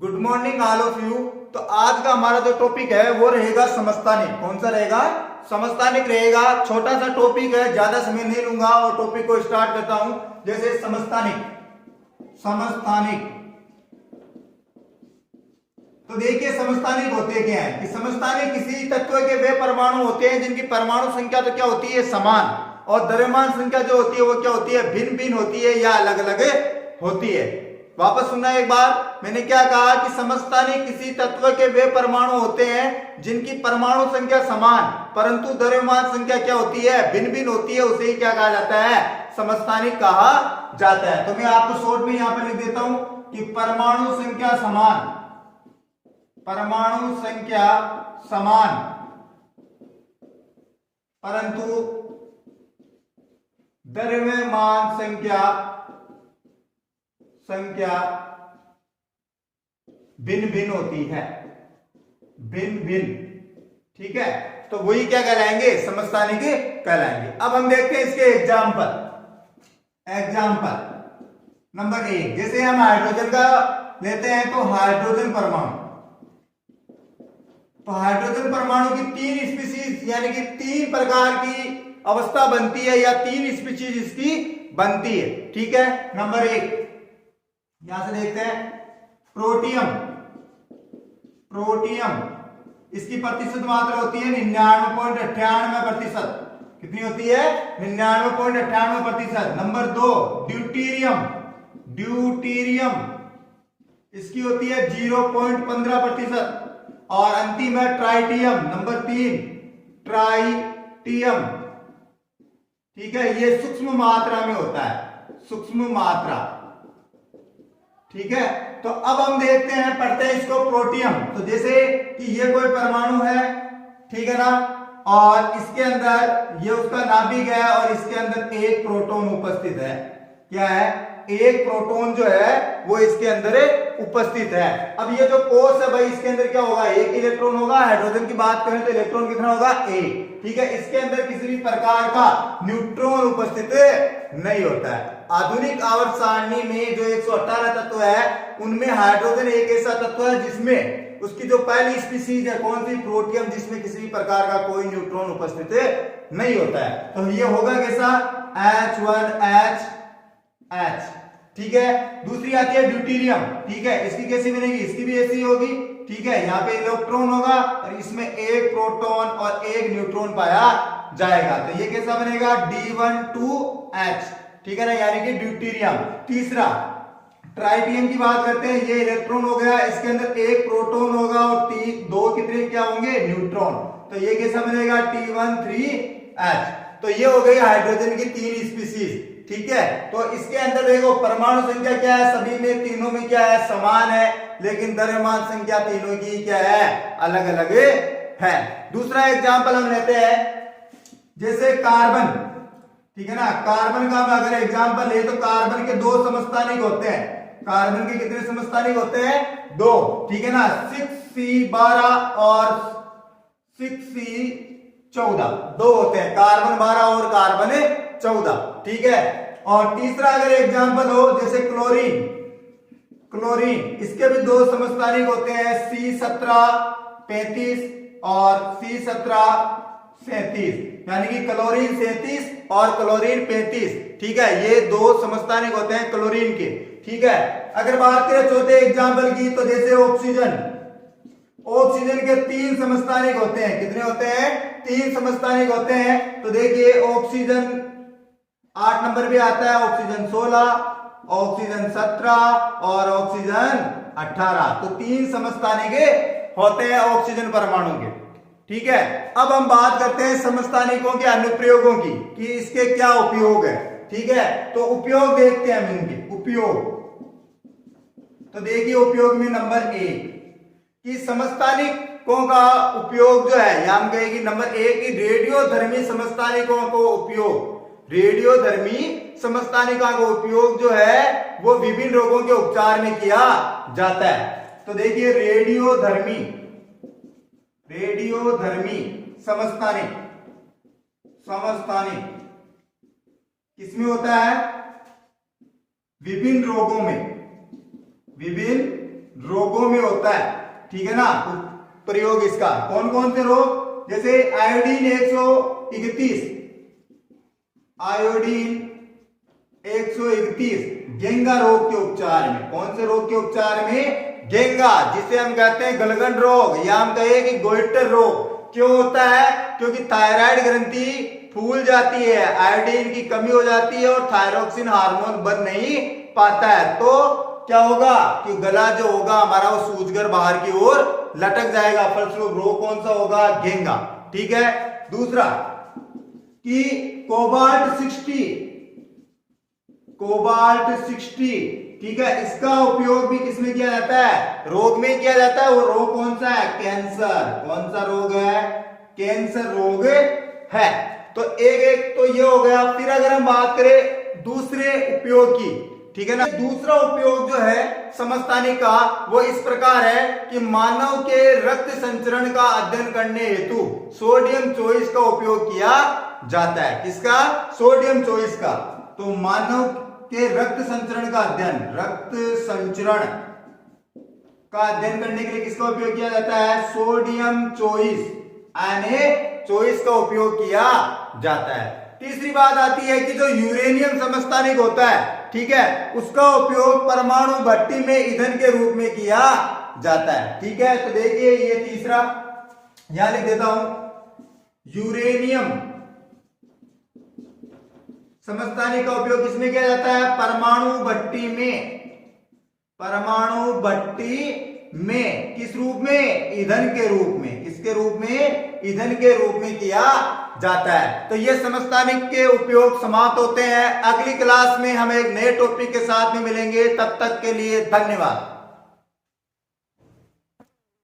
Good morning all of you. तो आज का हमारा जो टॉपिक है वो रहेगा समस्थानिक। कौन सा रहेगा? समस्थानिक रहेगा। छोटा सा टॉपिक है, ज्यादा समय नहीं लूंगा और टॉपिक को स्टार्ट करता हूं। जैसे समस्थानिक। समस्थानिक तो देखिए समस्थानिक होते क्या है कि समस्थानिक किसी तत्व के वे परमाणु होते हैं जिनकी परमाणु संख्या तो क्या होती है, समान, और द्रव्यमान संख्या जो होती है वो क्या होती है, भिन्न भिन्न होती है या अलग अलग होती है। वापस सुनना एक बार, मैंने क्या कहा कि समस्थानिक किसी तत्व के वे परमाणु होते हैं जिनकी परमाणु संख्या समान परंतु द्रव्यमान संख्या क्या होती है, भिन्न भिन्न होती है। उसे ही क्या कहा जाता है, समस्थानिक कहा जाता है। तो मैं आपको शॉर्ट में यहां पर लिख देता हूं कि परमाणु संख्या समान, परमाणु संख्या समान परंतु द्रव्यमान संख्या भिन्न भिन्न होती है, भिन्न भिन्न। ठीक है, तो वही क्या कहलाएंगे, समस्थानिक कहलाएंगे। अब हम देखते हैं इसके एग्जाम्पल। एग्जाम्पल नंबर 1, जैसे हम हाइड्रोजन का लेते हैं तो हाइड्रोजन परमाणु, तो हाइड्रोजन परमाणु की 3 स्पीशीज यानी कि 3 प्रकार की अवस्था बनती है या 3 स्पीशीज इसकी बनती है। ठीक है, नंबर 1 यहां से देखते हैं प्रोटियम। प्रोटियम इसकी प्रतिशत मात्रा होती है 99.98%। कितनी होती है, 99.98%। Number 2 deuterium. ड्यूटीरियम इसकी होती है 0.15%। और अंतिम है ट्राइटियम, नंबर 3 ट्राइटियम। ठीक है, ये सूक्ष्म मात्रा में होता है, सूक्ष्म मात्रा। ठीक है, तो अब हम देखते हैं, पढ़ते हैं इसको प्रोटियम। तो जैसे कि ये कोई परमाणु है, ठीक है ना, और इसके अंदर ये उसका नाभिक है और इसके अंदर एक प्रोटॉन उपस्थित है। क्या है, एक प्रोटॉन जो है वो इसके अंदर उपस्थित है। अब ये जो कोष है भाई, इसके अंदर क्या होगा, एक इलेक्ट्रॉन होगा। हाइड्रोजन की बात करें तो इलेक्ट्रॉन कितना होगा, एक। ठीक है, इसके अंदर किसी भी प्रकार का न्यूट्रॉन उपस्थित नहीं होता है। आधुनिक आवर्त सारणी में जो 118 तत्व है उनमें हाइड्रोजन एक ऐसा तत्व है जिसमें उसकी जो पहली स्पीशीज है, कौन सी, प्रोटियम, जिसमें किसी भी प्रकार का कोई न्यूट्रॉन उपस्थित नहीं होता है। तो ये होगा कैसा, H1H। ठीक है, दूसरी आती है ड्यूटीरियम। ठीक है, इसकी कैसी बनेगी, इसकी भी ऐसी होगी। ठीक है, यहाँ पे इलेक्ट्रॉन होगा और इसमें एक प्रोटॉन और एक न्यूट्रॉन पाया जाएगा। तो ये कैसा बनेगा, D12H। ठीक है ना, यानी कि ड्यूटीरियम। तीसरा ट्राइटियम की बात करते हैं, ये इलेक्ट्रॉन हो गया, इसके अंदर एक प्रोटॉन होगा और दो कितने क्या होंगे, न्यूट्रॉन। तो ये कैसा बनेगा, T13H। तो ये हो गई हाइड्रोजन की 3 स्पीशीज। ठीक है, तो इसके अंदर देखो परमाणु संख्या क्या है, सभी में, तीनों में क्या है, समान है, लेकिन द्रव्यमान संख्या तीनों की क्या है, अलग अलग है। दूसरा एग्जांपल हम लेते हैं, जैसे कार्बन। ठीक है ना, कार्बन का हम अगर एग्जांपल ले तो कार्बन के 2 समस्थानिक होते हैं। कार्बन के कितने समस्थानिक होते हैं, 2। ठीक है ना, 6C12 और 6C14, 2 होते हैं, कार्बन 12 और कार्बन 14। ठीक है, और तीसरा अगर एग्जांपल हो जैसे क्लोरीन। क्लोरीन इसके भी 2 समस्थानिक होते हैं, C1735 और C1737, यानी कि क्लोरीन 37 और क्लोरीन 35। ठीक है, ये 2 समस्थानिक होते हैं क्लोरीन के। ठीक है, अगर बात करें चौथे एग्जांपल की तो जैसे ऑक्सीजन। ऑक्सीजन के 3 समस्थानिक होते हैं। कितने होते हैं, 3 समस्थानिक होते हैं। तो देखिए ऑक्सीजन 8 नंबर पे आता है, ऑक्सीजन 16, ऑक्सीजन 17 और ऑक्सीजन 18। तो 3 समस्थानिक होते हैं ऑक्सीजन परमाणु के। ठीक है, अब हम बात करते हैं समस्थानिकों के अनुप्रयोगों की कि इसके क्या उपयोग है। ठीक है, तो उपयोग देखते हैं हम इनके उपयोग। तो देखिए उपयोग में नंबर 1 कि समस्थानिकों का उपयोग जो है, या हम कहेंगे नंबर 1 की रेडियोधर्मी समस्थानिकों को उपयोग। रेडियोधर्मी समस्थानिकों का उपयोग जो है वो विभिन्न रोगों के उपचार में किया जाता है। तो देखिए रेडियोधर्मी समस्थानिक किसमें होता है, विभिन्न रोगों में, विभिन्न रोगों में होता है, ठीक है ना, प्रयोग इसका। कौन कौन से रोग? जैसे आयोडीन 131, आयोडीन 131 गेंगा रोग के उपचार में। कौन से रोग के उपचार में? गेंगा, जिसे हम कहते हैं गलगन रोग, या हम कहें कि गोइटर रोग। क्यों होता है? क्योंकि थायराइड ग्रंथि फूल जाती है, आयोडीन की कमी हो जाती है और थायरोक्सिन हार्मोन बन नहीं पाता है। तो क्या होगा कि गला जो होगा हमारा वो सूजकर बाहर की ओर लटक जाएगा। फलस्वरूप रोग कौन सा होगा? गेंगा। ठीक है। दूसरा कि कोबाल्ट 60, ठीक है, इसका उपयोग भी किसमें किया जाता है? रोग में किया जाता है। वो रोग कौन सा है? कैंसर। कौन सा रोग है? कैंसर रोग है। तो एक तो ये हो गया। फिर अगर हम बात करें दूसरे उपयोग की, ठीक है ना, दूसरा उपयोग जो है समस्थानिक का वो इस प्रकार है कि मानव के रक्त संचरण का अध्ययन करने हेतु सोडियम 24 का उपयोग किया जाता है। किसका? सोडियम 24 का। तो मानव के रक्त संचरण का अध्ययन, रक्त संचरण का अध्ययन करने के लिए किसका उपयोग किया जाता है? सोडियम 24 Na24 का उपयोग किया जाता है। तीसरी बात आती है कि जो यूरेनियम समस्थानिक होता है, ठीक है, उसका उपयोग परमाणु भट्टी में ईंधन के रूप में किया जाता है। ठीक है, तो देखिए ये तीसरा यहां लिख देता हूं। यूरेनियम समस्थानिक का उपयोग किसमें किया जाता है? परमाणु भट्टी में। परमाणु भट्टी में किस रूप में? ईंधन के रूप में। किसके रूप में? ईंधन के रूप में किया जाता है। तो ये समस्थानिक के उपयोग समाप्त होते हैं। अगली क्लास में हम एक नए टॉपिक के साथ में मिलेंगे। तब तक के लिए धन्यवाद।